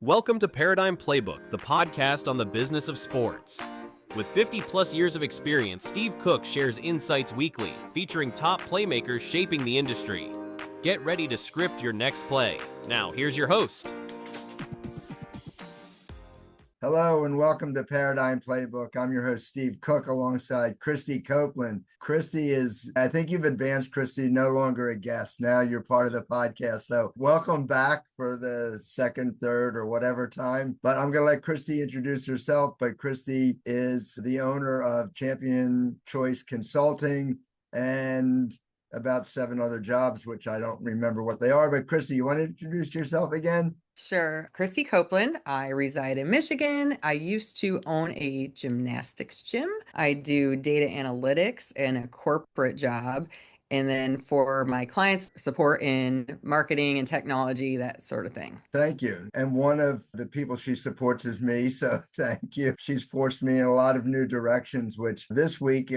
Welcome to Paradigm Playbook, the podcast on the business of sports. With 50 plus years of experience, Steve Cook shares insights weekly, featuring top playmakers shaping the industry. Get ready to script your next play. Now, here's your host. Hello and welcome to Paradigm Playbook. I'm your host, Steve Cook, alongside Christie Copeland. Christie I think you've advanced, Christie, no longer a guest. Now you're part of the podcast. So welcome back for the second, third, or whatever time. But I'm going to let Christie introduce herself. But Christie is the owner of Champion Choice Consulting and about 7 other jobs, which I don't remember what they are. But Christie, you want to introduce yourself again? Sure. Christie Copeland. I reside in Michigan. I used to own a gymnastics gym. I do data analytics and a corporate job. And then for my clients, support in marketing and technology, that sort of thing. Thank you. And one of the people she supports is me. So thank you. She's forced me in a lot of new directions, which this week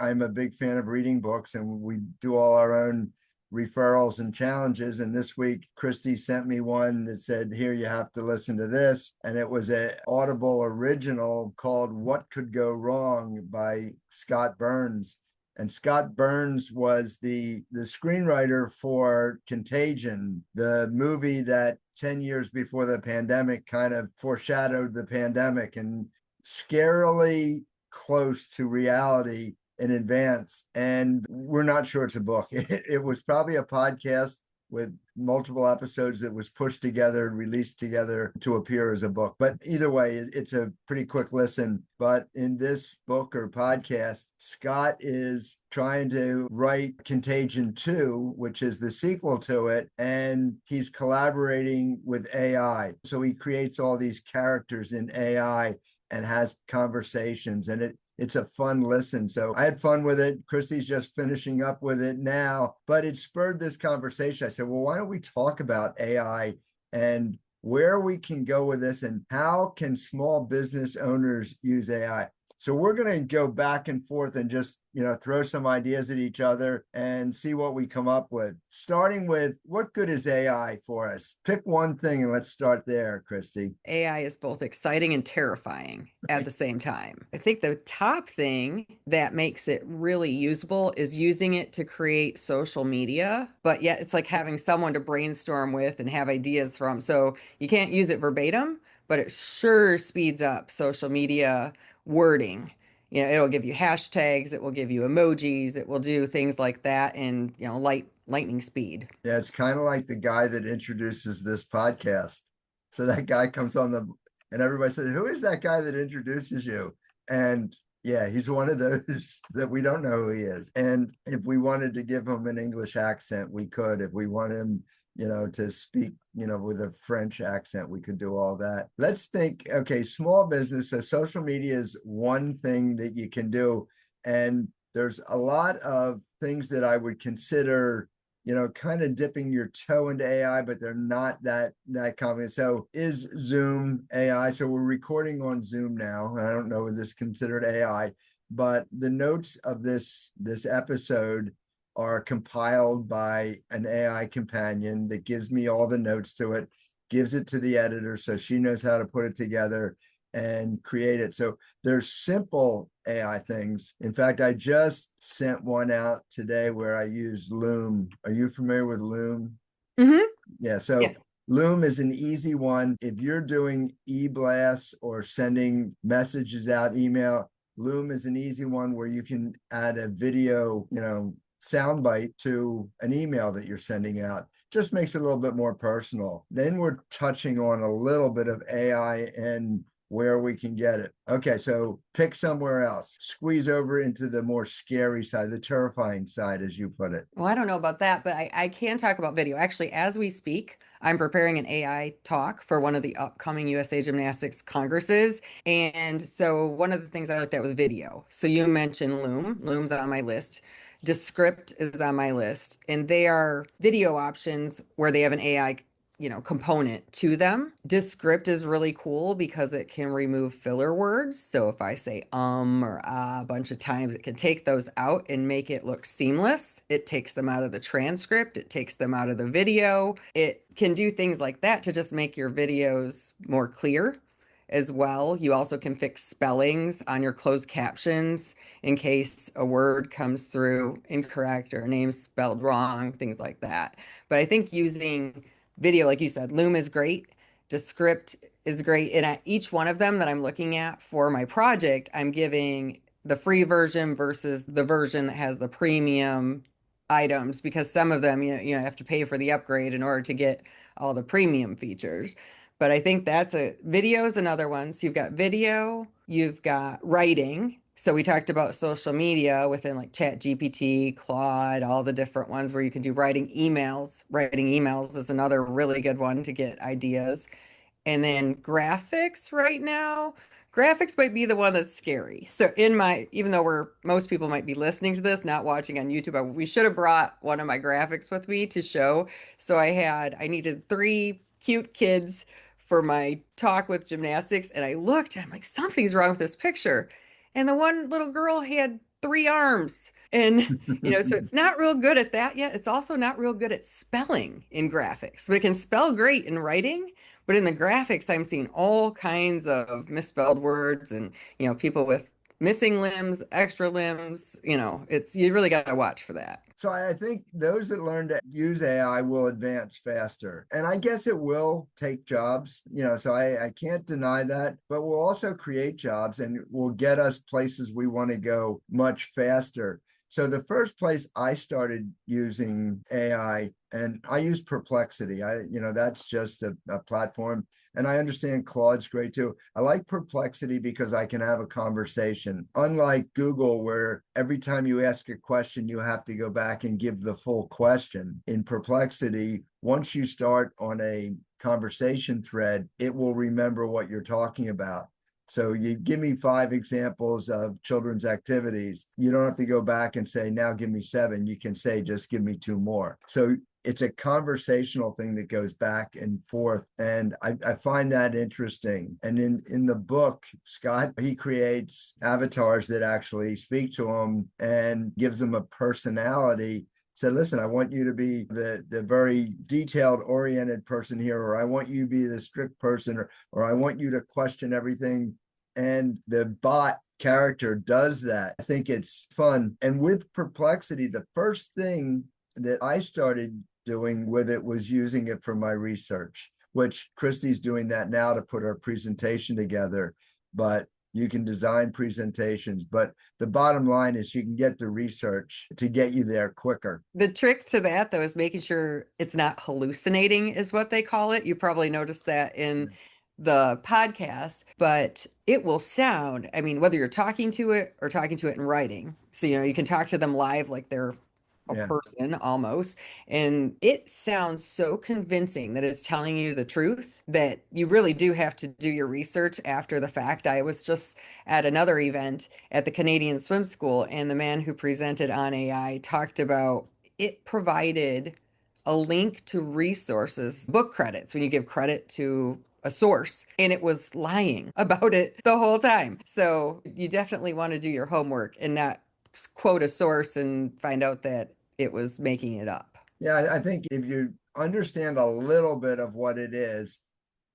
I'm a big fan of reading books and we do all our own referrals and challenges. And this week, Christie sent me one that said, here, you have to listen to this. And it was an Audible original called What Could Go Wrong by Scott Burns. And Scott Burns was the screenwriter for Contagion, the movie that 10 years before the pandemic kind of foreshadowed the pandemic and scarily close to reality in advance. And we're not sure it's a book. It was probably a podcast with multiple episodes that was pushed together and released together to appear as a book. But either way, it's a pretty quick listen. But in this book or podcast, Scott is trying to write Contagion 2, which is the sequel to it, and he's collaborating with AI. So he creates all these characters in AI and has conversations, and it's a fun listen. So I had fun with it. Christie's just finishing up with it now, but it spurred this conversation. I said, well, why don't we talk about AI and where we can go with this and how can small business owners use AI? So we're going to go back and forth and just, throw some ideas at each other and see what we come up with. Starting with, what good is AI for us? Pick one thing and let's start there, Christie. AI is both exciting and terrifying at the same time. I think the top thing that makes it really usable is using it to create social media, but yet it's like having someone to brainstorm with and have ideas from. So you can't use it verbatim, but it sure speeds up social media wording. It'll give you hashtags, it will give you emojis, it will do things like that in, lightning speed. Yeah, it's kind of like the guy that introduces this podcast. So that guy comes on and everybody says, who is that guy that introduces you? And yeah, he's one of those that we don't know who he is. And if we wanted to give him an English accent, we could. If we want him to speak, with a French accent, we could do all that. Let's think, okay, small business. So social media is one thing that you can do. And there's a lot of things that I would consider, kind of dipping your toe into AI, but they're not that common. So is Zoom AI? So we're recording on Zoom now. I don't know if this is considered AI, but the notes of this episode are compiled by an AI companion that gives me all the notes to it, gives it to the editor so she knows how to put it together and create it. So there's simple AI things. In fact, I just sent one out today where I used Loom. Are you familiar with Loom? Mm-hmm. Yeah. So yeah. Loom is an easy one. If you're doing e-blasts or sending messages out, email, Loom is an easy one where you can add a video, soundbite to an email that you're sending out. Just makes it a little bit more personal. Then we're touching on a little bit of AI and where we can get it. Okay, so pick somewhere else. Squeeze over into the more scary side, the terrifying side, as you put it. Well, I don't know about that, but I can talk about video. Actually, as we speak, I'm preparing an AI talk for one of the upcoming USA Gymnastics Congresses. And so one of the things I looked at was video. So you mentioned Loom. Loom's on my list. Descript is on my list. And they are video options where they have an AI component to them. Descript is really cool because it can remove filler words. So if I say or ah a bunch of times, it can take those out and make it look seamless. It takes them out of the transcript. It takes them out of the video. It can do things like that to just make your videos more clear as well. You also can fix spellings on your closed captions in case a word comes through incorrect or a name spelled wrong, things like that. But I think using video, like you said, Loom is great. Descript is great. And at each one of them that I'm looking at for my project, I'm giving the free version versus the version that has the premium items because some of them you have to pay for the upgrade in order to get all the premium features. But I think video is another one. So you've got video, you've got writing. So we talked about social media within like ChatGPT, Claude, all the different ones where you can do writing emails. Writing emails is another really good one to get ideas. And then graphics right now, graphics might be the one that's scary. So even though most people might be listening to this, not watching on YouTube, we should have brought one of my graphics with me to show. So I needed 3 cute kids for my talk with gymnastics. And I looked, and I'm like, something's wrong with this picture. And the one little girl had 3 arms. And, so it's not real good at that yet. It's also not real good at spelling in graphics. But it can spell great in writing. But in the graphics, I'm seeing all kinds of misspelled words and, people with missing limbs, extra limbs, you really got to watch for that. So I think those that learn to use AI will advance faster. And I guess it will take jobs, so I can't deny that, but we'll also create jobs and will get us places we want to go much faster. So the first place I started using AI, and I use Perplexity. That's just a platform. And I understand Claude's great too. I like Perplexity because I can have a conversation. Unlike Google, where every time you ask a question, you have to go back and give the full question. In Perplexity, once you start on a conversation thread, it will remember what you're talking about. So you give me 5 examples of children's activities. You don't have to go back and say, now give me 7. You can say, just give me 2 more. So it's a conversational thing that goes back and forth. And I find that interesting. And in the book, Scott, he creates avatars that actually speak to him and gives them a personality. Said, listen, I want you to be the very detailed oriented person here, or I want you to be the strict person, or I want you to question everything. And the bot character does that. I think it's fun. And with Perplexity, the first thing that I started doing with it was using it for my research, which Christie's doing that now to put our presentation together. But you can design presentations, but the bottom line is you can get the research to get you there quicker. The trick to that, though, is making sure it's not hallucinating, is what they call it. You probably noticed that in the podcast, but it will sound, whether you're talking to it or talking to it in writing. So, you can talk to them live like they're a person almost. And it sounds so convincing that it's telling you the truth that you really do have to do your research after the fact. I was just at another event at the Canadian Swim School, and the man who presented on AI talked about it provided a link to resources, book credits, when you give credit to a source, and it was lying about it the whole time. So you definitely want to do your homework and not quote a source and find out that it was making it up. Yeah, I think if you understand a little bit of what it is,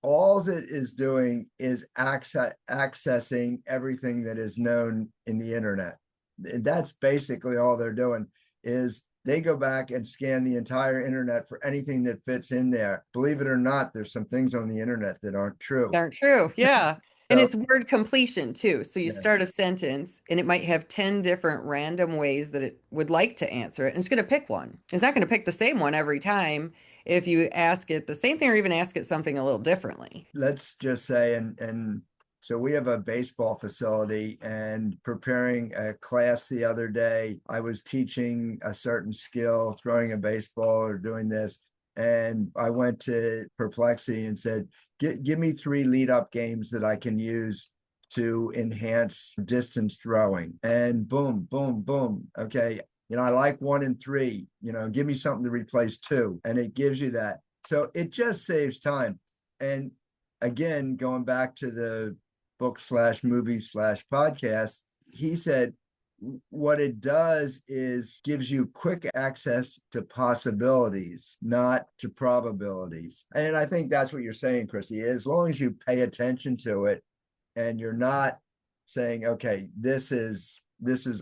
all it is doing is accessing everything that is known in the internet. That's basically all they're doing is they go back and scan the entire internet for anything that fits in there. Believe it or not, there's some things on the internet that aren't true. Aren't true, yeah. And it's word completion too. So you start a sentence and it might have 10 different random ways that it would like to answer it. And it's going to pick one. It's not going to pick the same one every time if you ask it the same thing or even ask it something a little differently. Let's just say, and so we have a baseball facility, and preparing a class the other day, I was teaching a certain skill, throwing a baseball or doing this. And I went to Perplexity and said, give me 3 lead up games that I can use to enhance distance throwing. And boom, boom, boom. Okay. I like 1 and 3, give me something to replace 2. And it gives you that. So it just saves time. And again, going back to the book slash movie slash podcast, he said what it does is gives you quick access to possibilities, not to probabilities. And I think that's what you're saying, Christy. As long as you pay attention to it and you're not saying, okay, this is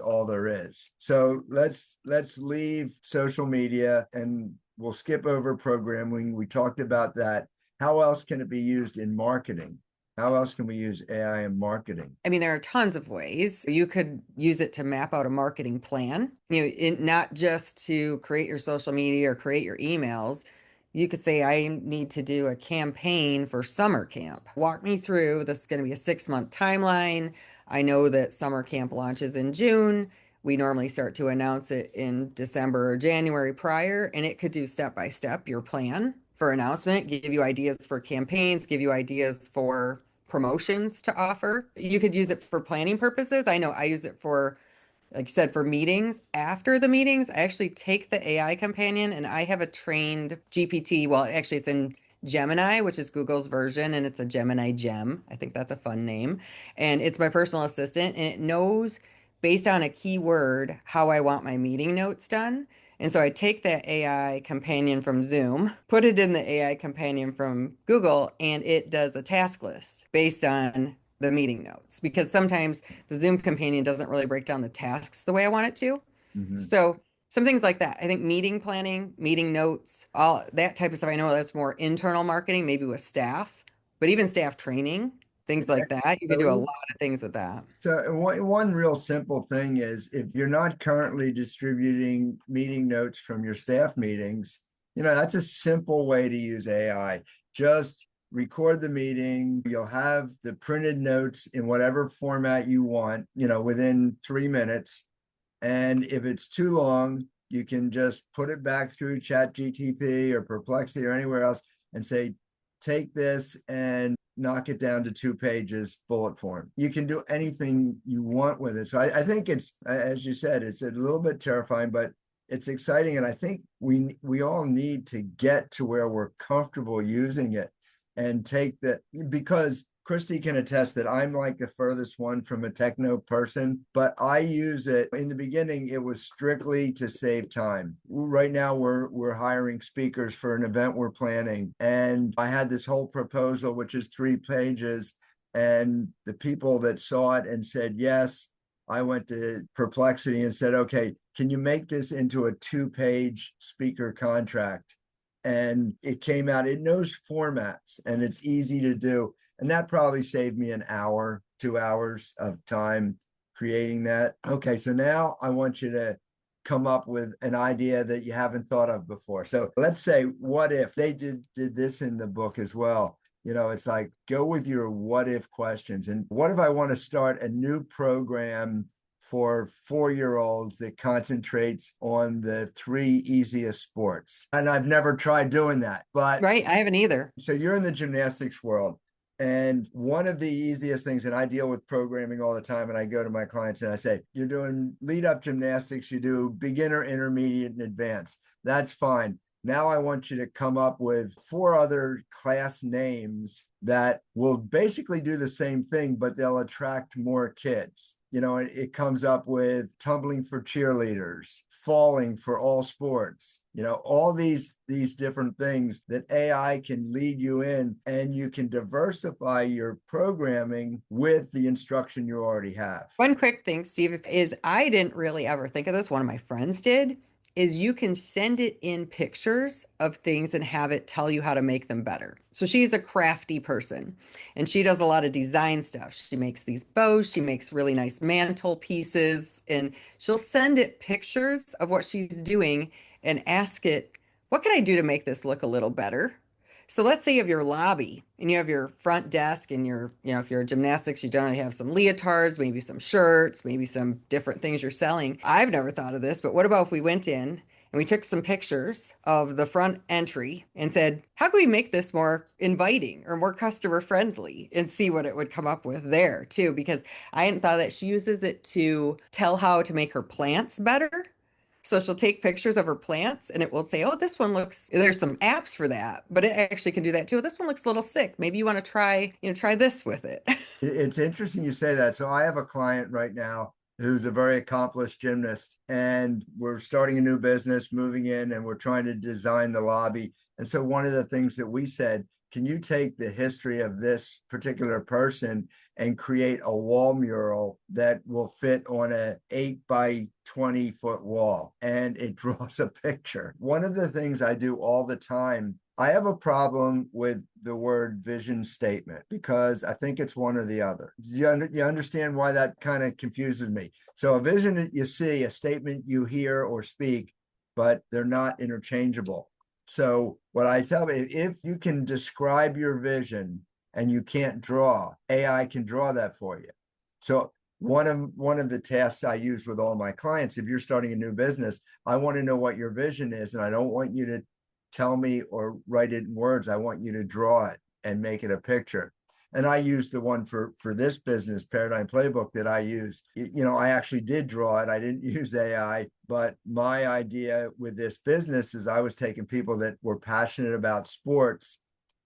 all there is. So let's leave social media and we'll skip over programming. We talked about that. How else can it be used in marketing? How else can we use AI in marketing? I mean, there are tons of ways. You could use it to map out a marketing plan, not just to create your social media or create your emails. You could say, I need to do a campaign for summer camp. Walk me through. This is going to be a 6-month timeline. I know that summer camp launches in June. We normally start to announce it in December or January prior, and it could do step by step your plan for announcement, give you ideas for campaigns, give you ideas for promotions to offer. You could use it for planning purposes. I know I use it for, like you said, for meetings. After the meetings, I actually take the AI companion and I have a trained GPT. Well, actually, it's in Gemini, which is Google's version, and it's a Gemini Gem. I think that's a fun name. And it's my personal assistant, and it knows based on a keyword how I want my meeting notes done. And so I take that AI companion from Zoom, put it in the AI companion from Google, and it does a task list based on the meeting notes because sometimes the Zoom companion doesn't really break down the tasks the way I want it to. Mm-hmm. So some things like that. I think meeting planning, meeting notes, all that type of stuff. I know that's more internal marketing, maybe with staff, but even staff training, things like that. You can do a lot of things with that. So one real simple thing is if you're not currently distributing meeting notes from your staff meetings, that's a simple way to use AI. Just record the meeting. You'll have the printed notes in whatever format you want, within 3 minutes. And if it's too long, you can just put it back through ChatGPT or Perplexity or anywhere else and say, take this and knock it down to 2 pages, bullet form. You can do anything you want with it. So I think it's, as you said, it's a little bit terrifying, but it's exciting. And I think we all need to get to where we're comfortable using it and take that, because Christy can attest that I'm like the furthest one from a techno person, but I use it. In the beginning, it was strictly to save time. Right now, we're hiring speakers for an event we're planning, and I had this whole proposal, which is 3 pages, and the people that saw it and said yes, I went to Perplexity and said, okay, can you make this into a 2-page speaker contract? And it came out, it knows formats and it's easy to do. And that probably saved me an hour, 2 hours of time creating that. Okay, so now I want you to come up with an idea that you haven't thought of before. So let's say, what if they did this in the book as well? It's like, go with your what if questions. And what if I want to start a new program for 4-year-olds that concentrates on the 3 easiest sports? And I've never tried doing that, but Right, I haven't either. So you're in the gymnastics world. And one of the easiest things, and I deal with programming all the time, and I go to my clients and I say, you're doing lead up gymnastics, you do beginner, intermediate, and advanced. That's fine. Now I want you to come up with 4 other class names that will basically do the same thing, but they'll attract more kids. It comes up with tumbling for cheerleaders, falling for all sports, all these different things that AI can lead you in, and you can diversify your programming with the instruction you already have. One quick thing, Steve, is I didn't really ever think of this. One of my friends did, is you can send it in pictures of things and have it tell you how to make them better. So she's a crafty person and she does a lot of design stuff. She makes these bows, she makes really nice mantle pieces, and she'll send it pictures of what she's doing and ask it, what can I do to make this look a little better? So let's say you have your lobby and you have your front desk and if you're a gymnastics, you generally have some leotards, maybe some shirts, maybe some different things you're selling. I've never thought of this, but what about if we went in and we took some pictures of the front entry and said, how can we make this more inviting or more customer friendly, and see what it would come up with there too? Because I hadn't thought that she uses it to tell how to make her plants better. So she'll take pictures of her plants and it will say, oh, this one looks, there's some apps for that, but it actually can do that too. This one looks a little sick. Maybe you want to try, try this with it. It's interesting you say that. So I have a client right now who's a very accomplished gymnast, and we're starting a new business, moving in, and we're trying to design the lobby. And so one of the things that we said, can you take the history of this particular person and create a wall mural that will fit on a 8 by 20 foot wall? And it draws a picture. One of the things I do all the time, I have a problem with the word vision statement because I think it's one or the other. You understand why that kind of confuses me? So a vision that you see, a statement you hear or speak, but they're not interchangeable. So what I tell you, if you can describe your vision and you can't draw, AI can draw that for you. So one of the tasks I use with all my clients, if you're starting a new business, I want to know what your vision is, and I don't want you to tell me or write it in words. I want you to draw it and make it a picture. And I use the one for this business, Paradigm Playbook, that I use. I actually did draw it. I didn't use AI, but my idea with this business is I was taking people that were passionate about sports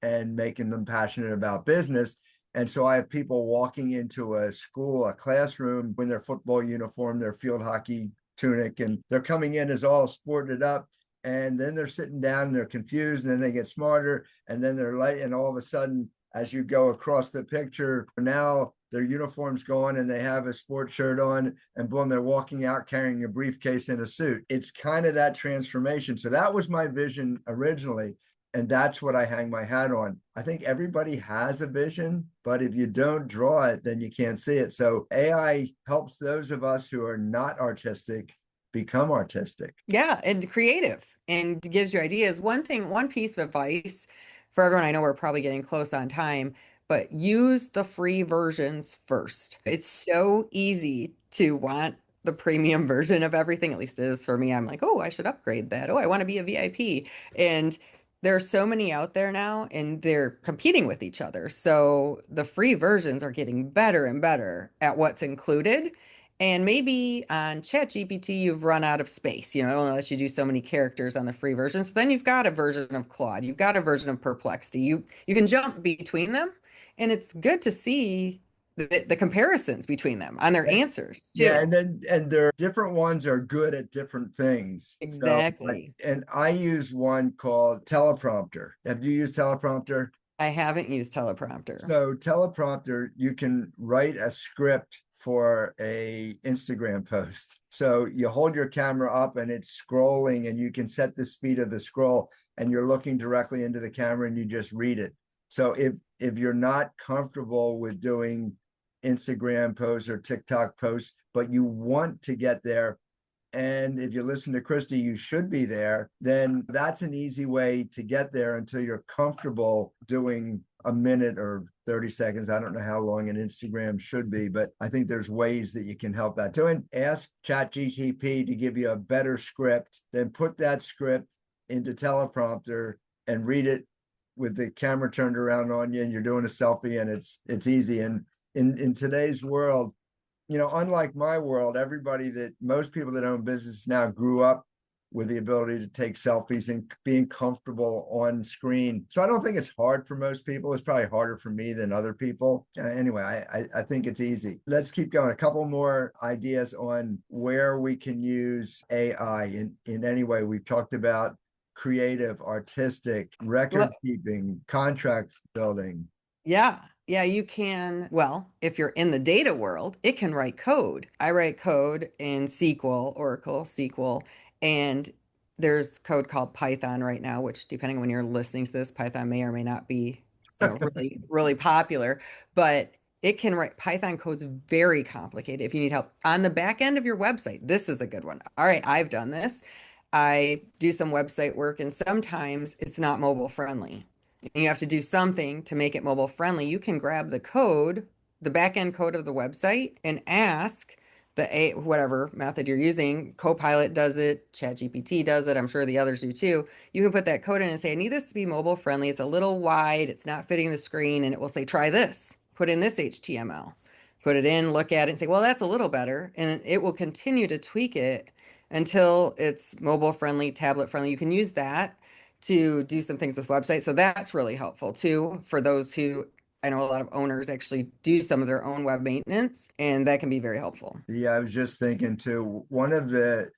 and making them passionate about business. And so I have people walking into a school, a classroom, in their football uniform, their field hockey tunic, and they're coming in as all sported up. And then they're sitting down and they're confused, and then they get smarter, and then they're light, and all of a sudden, as you go across the picture, now their uniform's gone and they have a sports shirt on, and boom, they're walking out carrying a briefcase and a suit. It's kind of that transformation. So that was my vision originally, and that's what I hang my hat on. I think everybody has a vision, but if you don't draw it, then you can't see it. So AI helps those of us who are not artistic become artistic. Yeah, and creative, and gives you ideas. One piece of advice for everyone, I know we're probably getting close on time, but use the free versions first. It's so easy to want the premium version of everything. At least it is for me. I'm like, oh, I should upgrade that. Oh, I want to be a VIP. And there are so many out there now, and they're competing with each other. So the free versions are getting better and better at what's included. And maybe on ChatGPT, you've run out of space. It only lets you do so many characters on the free version. So then you've got a version of Claude, you've got a version of Perplexity. You can jump between them, and it's good to see the comparisons between them on their answers Yeah, too. and their different ones are good at different things. So, Exactly. and I use one called teleprompter. Have you used teleprompter? I haven't used teleprompter. So teleprompter, you can write a script for a Instagram post. So you hold your camera up and it's scrolling, and you can set the speed of the scroll, and you're looking directly into the camera and you just read it. So if you're not comfortable with doing Instagram posts or TikTok posts, but you want to get there, and if you listen to Christie, you should be there, then that's an easy way to get there until you're comfortable doing a minute or 30 seconds. I don't know how long an Instagram should be, but I think there's ways that you can help that too. And ask ChatGPT to give you a better script, then put that script into teleprompter and read it with the camera turned around on you, and you're doing a selfie, and it's easy. And in today's world, unlike my world, most people that own business now grew up with the ability to take selfies and being comfortable on screen. So I don't think it's hard for most people. It's probably harder for me than other people. Anyway, I think it's easy. Let's keep going. A couple more ideas on where we can use AI in any way. We've talked about creative, artistic, record keeping, contracts building. Yeah. Yeah, you can. Well, if you're in the data world, it can write code. I write code in SQL, Oracle, SQL, and there's code called Python right now, which depending on when you're listening to this, Python may or may not be, really, really popular, but it can write Python code's very complicated. If you need help on the back end of your website, this is a good one. All right, I've done this. I do some website work, and sometimes it's not mobile friendly, and you have to do something to make it mobile friendly. You can grab the code, the back end code of the website, and ask whatever method you're using. Copilot does it, ChatGPT does it. I'm sure the others do too. You can put that code in and say, I need this to be mobile friendly. It's a little wide. It's not fitting the screen. And it will say, try this. Put in this HTML. Put it in, look at it, and say, well, that's a little better. And it will continue to tweak it until it's mobile friendly, tablet friendly. You can use that to do some things with websites. So that's really helpful too for those who, I know a lot of owners actually do some of their own web maintenance, and that can be very helpful. Yeah, I was just thinking too, one of the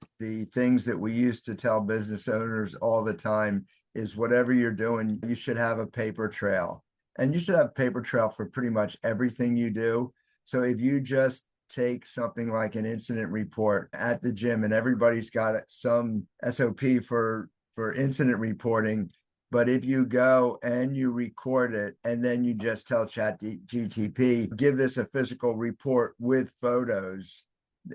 things that we used to tell business owners all the time is whatever you're doing, you should have a paper trail. And you should have a paper trail for pretty much everything you do. So if you just take something like an incident report at the gym, and everybody's got some SOP for incident reporting, but if you go and you record it and then you just tell ChatGPT, give this a physical report with photos,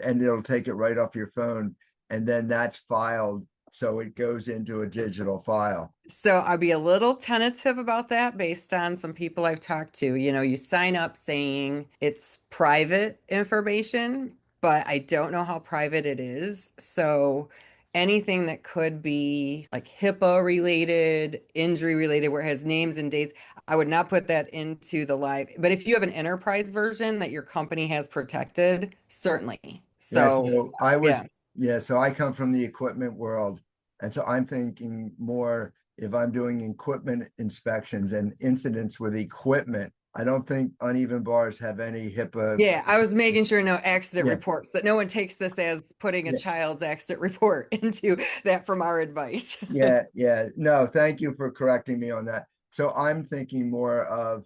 and it'll take it right off your phone, and then that's filed. So it goes into a digital file. So I'll be a little tentative about that based on some people I've talked to. You know, you sign up saying it's private information, but I don't know how private it is. So anything that could be like HIPAA related, injury related, where it has names and dates, I would not put that into the live. But if you have an enterprise version that your company has protected, certainly. Yeah, So so I was, yeah. yeah, so I come from the equipment world. And so I'm thinking more if I'm doing equipment inspections and incidents with equipment, I don't think uneven bars have any HIPAA. Yeah, I was making sure no accident Yeah, reports, that no one takes this as putting a yeah, child's accident report into that from our advice. yeah. No, thank you for correcting me on that. So I'm thinking more of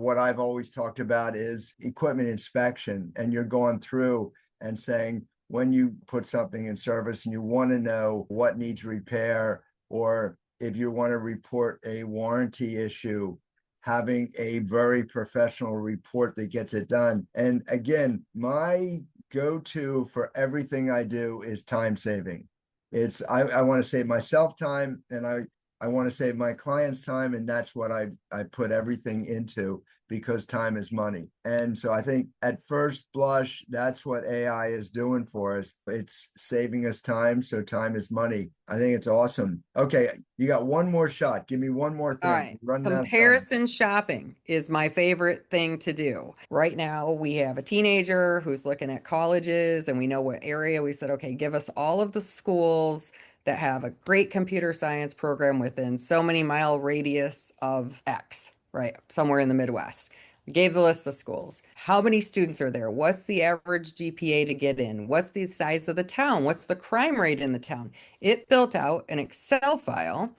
what I've always talked about is equipment inspection, and you're going through and saying when you put something in service and you want to know what needs repair, or if you want to report a warranty issue, having a very professional report that gets it done. And again, my go-to for everything I do is time saving. It's I want to save myself time, and I want to save my clients time, and that's what I put everything into, because time is money. And so I think at first blush, that's what AI is doing for us. It's saving us time, so time is money. I think it's awesome. Okay, you got one more shot. Give me one more All thing. right. Running out of time. Comparison shopping is my favorite thing to do. Right now, we have a teenager who's looking at colleges, and we know what area. We said, okay, give us all of the schools that have a great computer science program within so many mile radius of X, right? Somewhere in the Midwest. We gave the list of schools. How many students are there? What's the average GPA to get in? What's the size of the town? What's the crime rate in the town? It built out an Excel file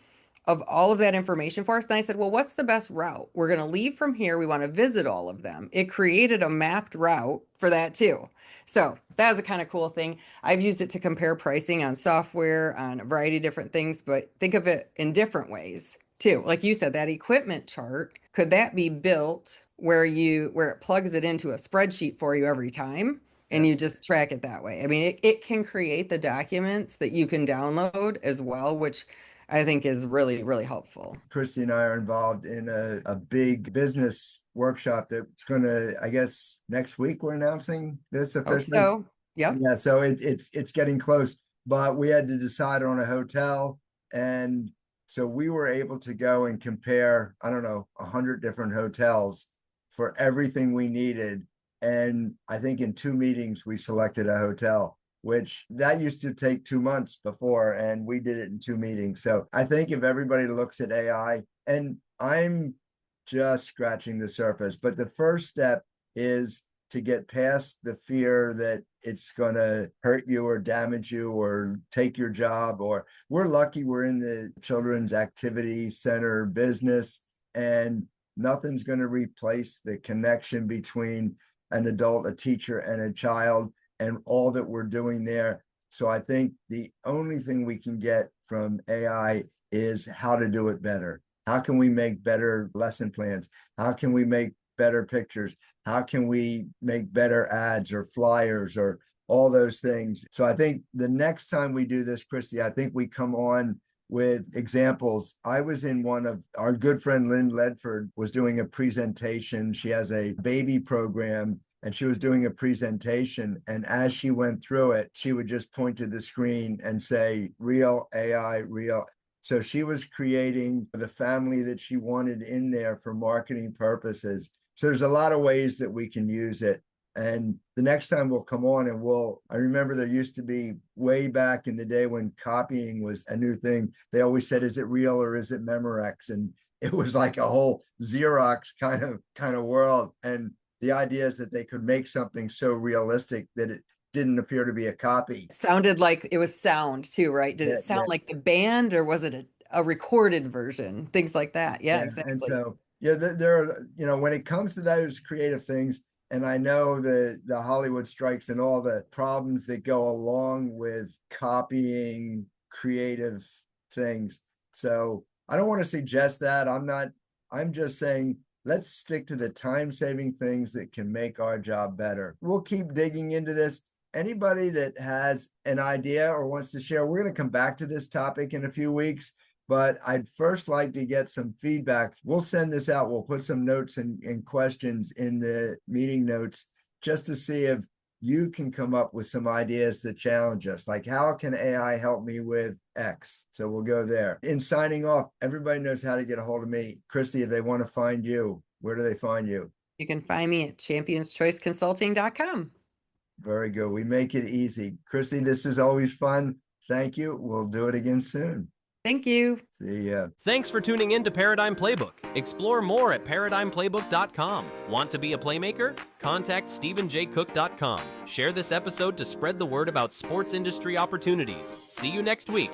of all of that information for us. And I said, well, what's the best route? We're going to leave from here. We want to visit all of them. It created a mapped route for that too. So that was a kind of cool thing. I've used it to compare pricing on software, on a variety of different things, but think of it in different ways too. Like you said, that equipment chart, could that be built where it plugs it into a spreadsheet for you every time? And Yeah. you just track it that way. I mean, it can create the documents that you can download as well, which I think is really, really helpful. Christy and I are involved in a big business workshop that's going to, I guess, next week we're announcing this Hope officially. so. Yep. Yeah, so it's getting close, but we had to decide on a hotel, and so we were able to go and compare, I don't know, 100 different hotels for everything we needed. And I think in 2 meetings we selected a hotel, which that used to take 2 months before, and we did it in 2 meetings. So I think if everybody looks at AI, and I'm just scratching the surface, but the first step is to get past the fear that it's going to hurt you or damage you or take your job. Or we're lucky we're in the children's activity center business, and nothing's going to replace the connection between an adult, a teacher, and a child, and all that we're doing there. So I think the only thing we can get from AI is how to do it better. How can we make better lesson plans? How can we make better pictures? How can we make better ads or flyers or all those things? So I think the next time we do this, Christy, I think we come on with examples. I was in one of our good friend Lynn Ledford was doing a presentation. She has a baby program, and she was doing a presentation. And as she went through it, she would just point to the screen and say, real AI, real. So she was creating the family that she wanted in there for marketing purposes. So there's a lot of ways that we can use it. And the next time we'll come on and I remember there used to be way back in the day when copying was a new thing. They always said, is it real or is it Memorex? And it was like a whole Xerox kind of world. And the idea is that they could make something so realistic that it didn't appear to be a copy. It sounded like it was sound too, right? Did it sound Yeah. like the band, or was it a recorded version? Things like that. Yeah, exactly. And so, there are, when it comes to those creative things, and I know the Hollywood strikes and all the problems that go along with copying creative things. So I don't want to suggest that. I'm just saying, let's stick to the time-saving things that can make our job better. We'll keep digging into this. Anybody that has an idea or wants to share, we're going to come back to this topic in a few weeks, but I'd first like to get some feedback. We'll send this out. We'll put some notes and questions in the meeting notes just to see if you can come up with some ideas that challenge us. Like, how can AI help me with X? So we'll go there. In signing off, everybody knows how to get a hold of me. Christie, if they want to find you, where do they find you? You can find me at championschoiceconsulting.com. Very good. We make it easy. Christie, this is always fun. Thank you. We'll do it again soon. Thank you. See ya. Thanks for tuning in to Paradigm Playbook. Explore more at ParadigmPlaybook.com. Want to be a playmaker? Contact StephenJCook.com. Share this episode to spread the word about sports industry opportunities. See you next week.